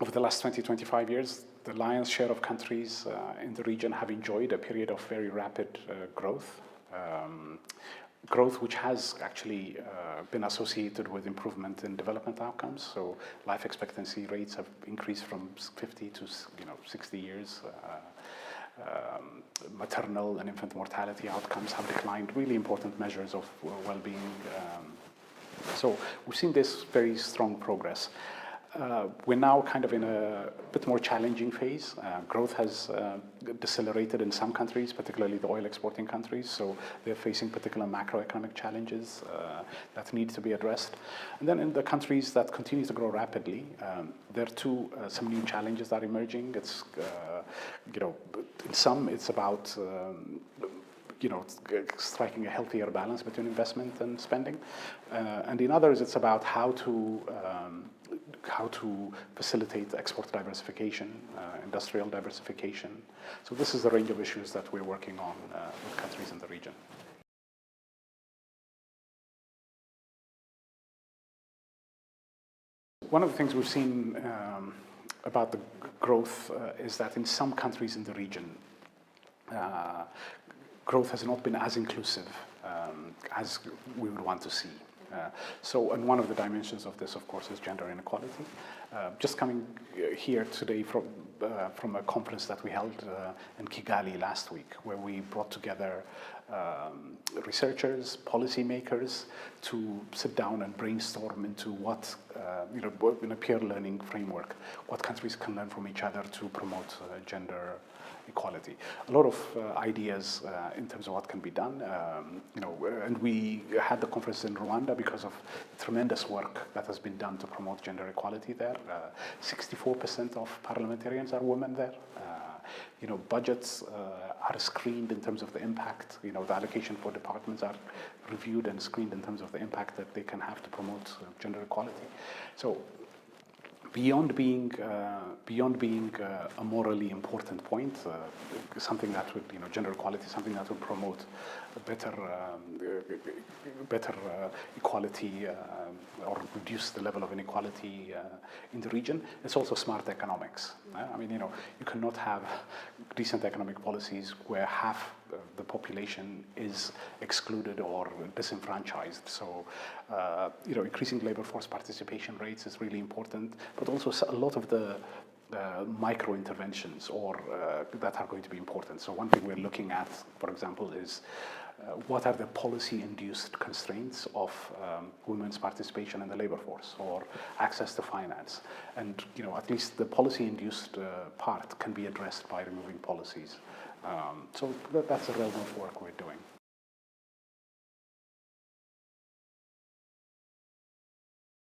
over the last 20, 25 years, the lion's share of countries in the region have enjoyed a period of very rapid growth. Growth which has actually been associated with improvement in development outcomes. So life expectancy rates have increased from 50 to 60 years. Maternal and infant mortality outcomes have declined, really important measures of well-being. So we've seen this very strong progress. We're now kind of in a bit more challenging phase. Growth has decelerated in some countries, particularly the oil exporting countries. So they're facing particular macroeconomic challenges that need to be addressed. And then in the countries that continue to grow rapidly, there are too some new challenges that are emerging. It's, in some it's about striking a healthier balance between investment and spending. And in others, it's about how to facilitate export diversification, industrial diversification. So this is the range of issues that we're working on with countries in the region. One of the things we've seen about the growth is that in some countries in the region, growth has not been as inclusive as we would want to see. And one of the dimensions of this, of course, is gender inequality. Just coming here today from a conference that we held in Kigali last week, where we brought together researchers, policymakers to sit down and brainstorm into what, in a peer learning framework, what countries can learn from each other to promote gender equality. A lot of ideas in terms of what can be done, and we had the conference in Rwanda because of tremendous work that has been done to promote gender equality there. 64% of parliamentarians are women there. Budgets are screened in terms of the impact. The allocation for departments are reviewed and screened in terms of the impact that they can have to promote gender equality. So beyond being a morally important point, something that would, gender equality, something that would promote a better equality or reduce the level of inequality in the region. It's also smart economics. You cannot have decent economic policies where half the population is excluded or disenfranchised. So, increasing labor force participation rates is really important, but also a lot of the micro interventions that are going to be important. So one thing we're looking at, for example, is what are the policy-induced constraints of women's participation in the labor force or access to finance? And at least the policy-induced part can be addressed by removing policies. So that's the realm of work we're doing.